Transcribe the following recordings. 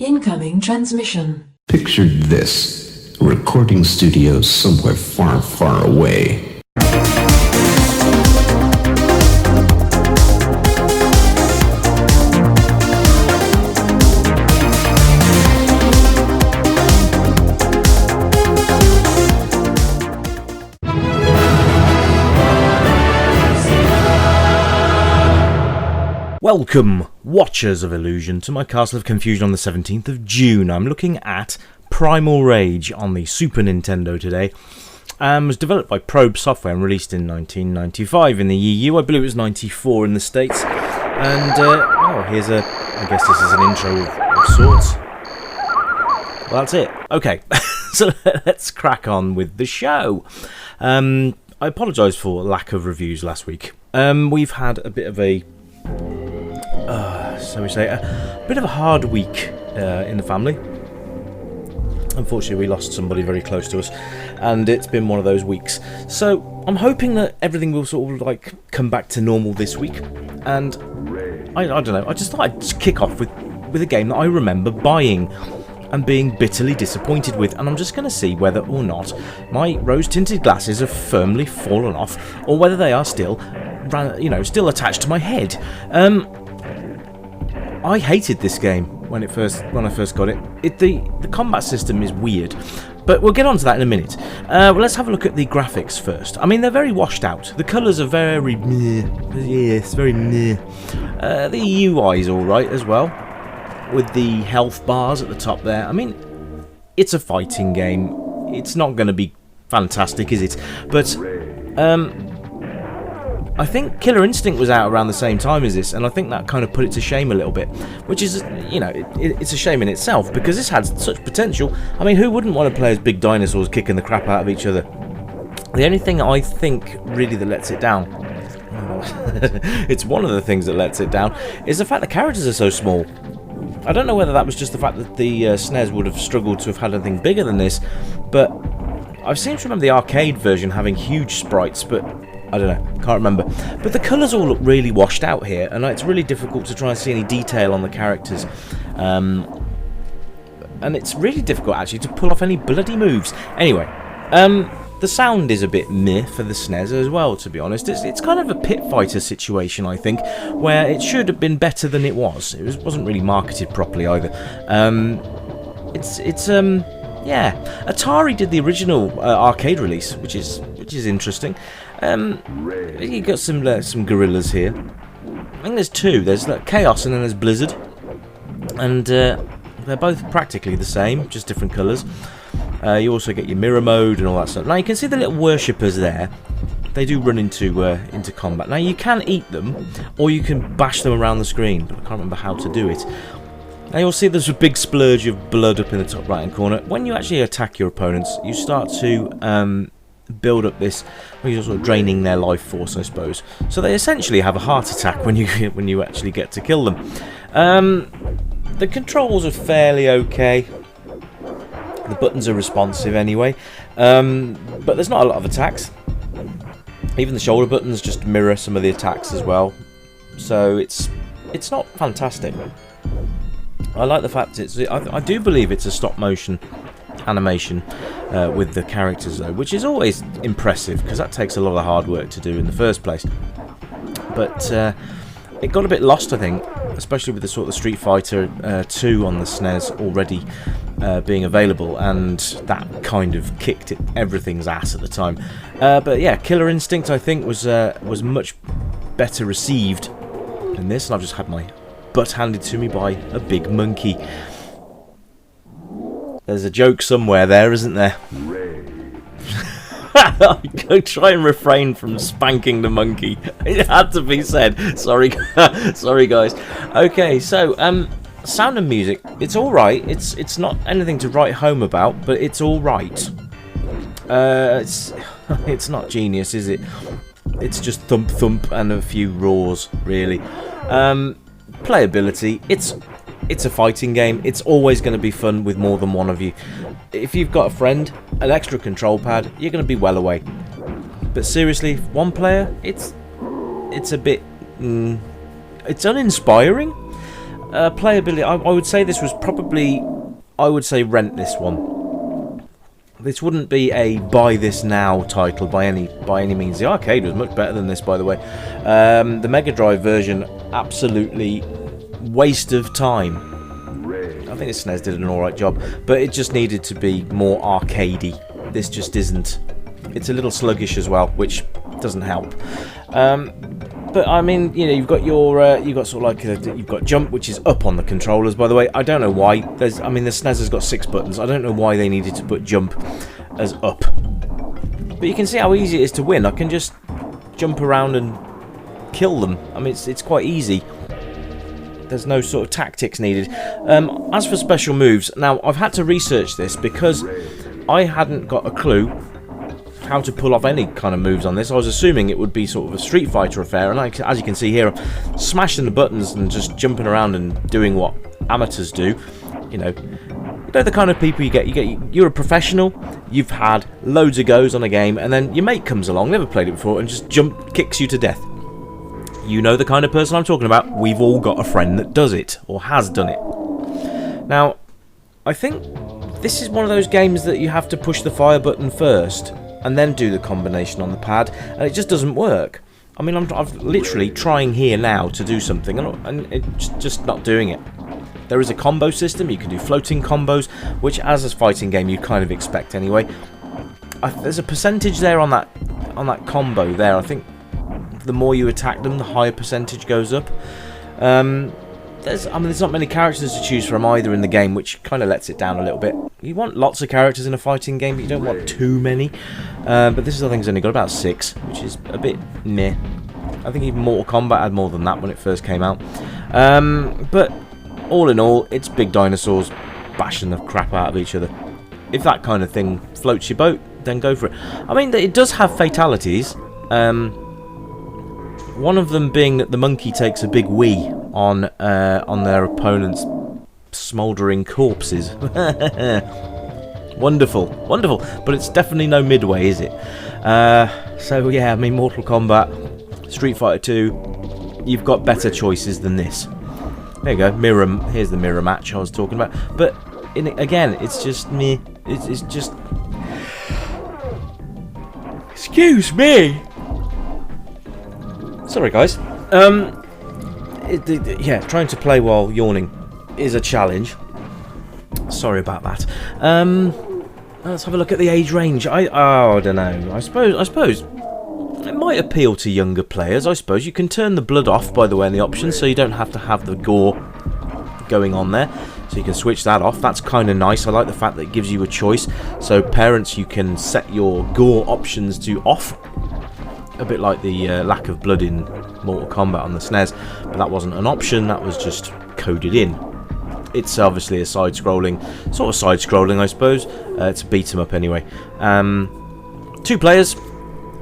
Incoming transmission. Picture this. A recording studio somewhere far, far away. Welcome, Watchers of Illusion, to my Castle of Confusion on the 17th of June. I'm looking at Primal Rage on the Super Nintendo today. It was developed by Probe Software and released in 1995 in the EU. I believe it was 94 in the States. And, here's a... I guess this is an intro of sorts. Well, that's it. Okay, so let's crack on with the show. I apologise for lack of reviews last week. We've had a bit of a... so we say, a bit of a hard week in the family. Unfortunately, we lost somebody very close to us, and it's been one of those weeks. So I'm hoping that everything will sort of like come back to normal this week. And I don't know. I just thought I'd just kick off with a game that I remember buying and being bitterly disappointed with, and I'm just going to see whether or not my rose-tinted glasses have firmly fallen off, or whether they are still, still attached to my head. I hated this game when I first got it. The combat system is weird, but we'll get on to that in a minute. Well, let's have a look at the graphics first. I mean, they're very washed out. The colours are very meh. Yes, very meh. The UI is all right as well, with the health bars at the top there. I mean, it's a fighting game. It's not going to be fantastic, is it? But I think Killer Instinct was out around the same time as this, and I think that kind of put it to shame a little bit, which is, it's a shame in itself, because this had such potential. I mean, who wouldn't want to play as big dinosaurs kicking the crap out of each other? The only thing I think really that lets it down, it's one of the things that lets it down, is the fact the characters are so small. I don't know whether that was just the fact that the SNES would have struggled to have had anything bigger than this, but I've seemed to remember the arcade version having huge sprites, but I don't know, can't remember. But the colours all look really washed out here, and it's really difficult to try and see any detail on the characters. And it's really difficult, actually, to pull off any bloody moves. Anyway, the sound is a bit meh for the SNES as well, to be honest. It's kind of a pit fighter situation, I think, where it should have been better than it was. It wasn't really marketed properly either. Yeah, Atari did the original arcade release, which is interesting. You got some gorillas here. I think there's two. There's Chaos and then there's Blizzard, and they're both practically the same, just different colours. You also get your mirror mode and all that stuff. Now you can see the little worshippers there. They do run into combat. Now you can eat them, or you can bash them around the screen, but I can't remember how to do it. Now you'll see there's a big splurge of blood up in the top right hand corner. When you actually attack your opponents, you start to build up this, well, you're sort of draining their life force, I suppose. So they essentially have a heart attack when you actually get to kill them. The controls are fairly okay. The buttons are responsive anyway, but there's not a lot of attacks. Even the shoulder buttons just mirror some of the attacks as well. So it's not fantastic. I like the fact I do believe it's a stop motion animation with the characters though, which is always impressive because that takes a lot of hard work to do in the first place. But it got a bit lost, I think, especially with the sort of Street Fighter 2 on the SNES already being available, and that kind of kicked everything's ass at the time. But yeah, Killer Instinct I think was much better received than this, and I've just had my butt handed to me by a big monkey. There's a joke somewhere there, isn't there? Go try and refrain from spanking the monkey. It had to be said. Sorry, sorry guys. Okay, so sound and music. It's all right. It's not anything to write home about, but it's all right. It's not genius, is it? It's just thump thump and a few roars, really. Playability, it's a fighting game. It's always going to be fun with more than one of you. If you've got a friend, an extra control pad, you're going to be well away. But seriously, one player, it's a bit it's uninspiring. playability, I would say this was probably, I would say rent this one. This wouldn't be a buy this now title by any means. The arcade was much better than this, by the way. The Mega Drive version, absolutely waste of time. I think the SNES did an alright job, but it just needed to be more arcadey. This just isn't. It's a little sluggish as well, which doesn't help. But I mean, you know, you've got your, you've got sort of like, you've got jump, which is up on the controllers, by the way. I don't know why. I mean, the SNES has got 6 buttons. I don't know why they needed to put jump as up. But you can see how easy it is to win. I can just jump around and kill them. I mean, it's quite easy. There's no sort of tactics needed. As for special moves, now I've had to research this because I hadn't got a clue how to pull off any kind of moves on this. I was assuming it would be sort of a Street Fighter affair, and as you can see here, I'm smashing the buttons and just jumping around and doing what amateurs do. You know, they're the kind of people you're a professional, you've had loads of goes on a game, and then your mate comes along, never played it before, and just kicks you to death. You know the kind of person I'm talking about. We've all got a friend that does it, or has done it. Now, I think this is one of those games that you have to push the fire button first, and then do the combination on the pad, and it just doesn't work. I mean, I'm literally trying here now to do something, and it's just not doing it. There is a combo system. You can do floating combos, which as a fighting game you kind of expect anyway. There's a percentage there on that combo there. I think the more you attack them, the higher percentage goes up. There's not many characters to choose from either in the game, which kind of lets it down a little bit. You want lots of characters in a fighting game, but you don't want too many. But this, I think, has only got about 6, which is a bit meh. I think even Mortal Kombat had more than that when it first came out. But all in all, it's big dinosaurs bashing the crap out of each other. If that kind of thing floats your boat, then go for it. I mean, it does have fatalities. One of them being that the monkey takes a big wee on their opponent's smouldering corpses. Wonderful, wonderful. But it's definitely no midway, is it? So yeah, I mean, Mortal Kombat, Street Fighter 2, you've got better choices than this. There you go. Here's the mirror match I was talking about. But again, it's just me. It's just. Excuse me. Sorry, guys. Yeah, trying to play while yawning is a challenge. Sorry about that. Let's have a look at the age range. I don't know. I suppose it might appeal to younger players. I suppose you can turn the blood off, by the way, in the options, so you don't have to have the gore going on there. So you can switch that off. That's kind of nice. I like the fact that it gives you a choice. So parents, you can set your gore options to off. A bit like the lack of blood in Mortal Kombat on the SNES, but that wasn't an option, that was just coded in. It's obviously a side-scrolling, I suppose. It's a beat-em-up anyway. 2 players,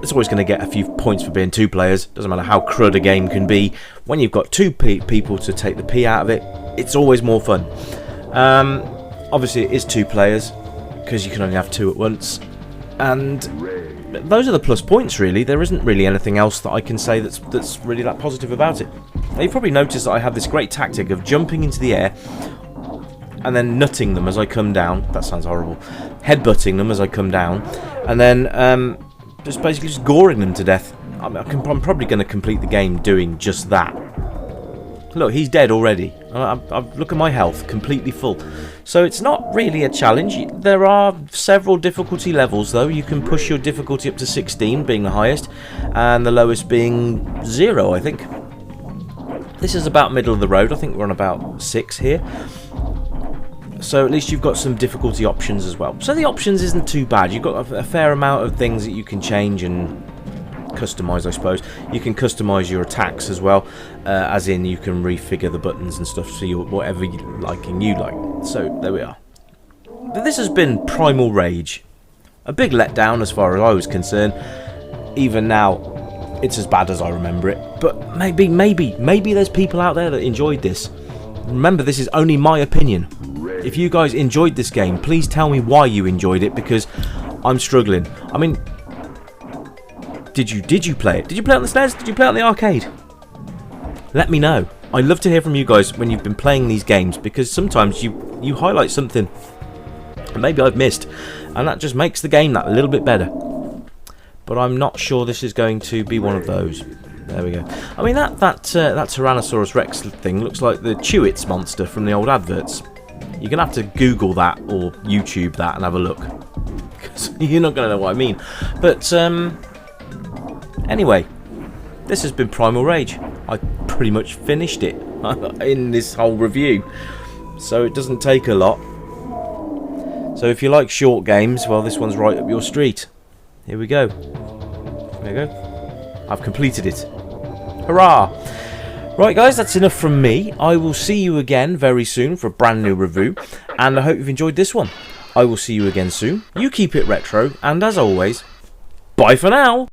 it's always going to get a few points for being 2 players. Doesn't matter how crud a game can be. When you've got 2 people to take the P out of it, it's always more fun. Obviously it is 2 players, because you can only have 2 at once. And those are the plus points, really. There isn't really anything else that I can say that's really that positive about it. Now, you've probably noticed that I have this great tactic of jumping into the air and then nutting them as I come down. That sounds horrible. Headbutting them as I come down, and then just basically just goring them to death. I'm probably going to complete the game doing just that. Look, he's dead already. Look at my health, completely full. So it's not really a challenge. There are several difficulty levels, though. You can push your difficulty up to 16, being the highest, and the lowest being 0, I think. This is about middle of the road. I think we're on about 6 here. So at least you've got some difficulty options as well. So the options isn't too bad. You've got a fair amount of things that you can change and customize, I suppose. You can customize your attacks as well, as in you can refigure the buttons and stuff so whatever you like. So there we are. This has been Primal Rage. A big letdown as far as I was concerned. Even now, it's as bad as I remember it. But maybe there's people out there that enjoyed this. Remember, this is only my opinion. If you guys enjoyed this game, please tell me why you enjoyed it, because I'm struggling. I mean, did you play it? Did you play it on the SNES? Did you play it on the arcade? Let me know. I love to hear from you guys when you've been playing these games, because sometimes you highlight something that maybe I've missed, and that just makes the game that little bit better. But I'm not sure this is going to be one of those. There we go. I mean, that Tyrannosaurus Rex thing looks like the Chewits monster from the old adverts. You're going to have to Google that or YouTube that and have a look, because you're not going to know what I mean. But anyway, this has been Primal Rage. I pretty much finished it in this whole review, so it doesn't take a lot. So if you like short games, well, this one's right up your street. Here we go. There we go. I've completed it. Hurrah! Right, guys, that's enough from me. I will see you again very soon for a brand new review, and I hope you've enjoyed this one. I will see you again soon. You keep it retro, and as always, bye for now!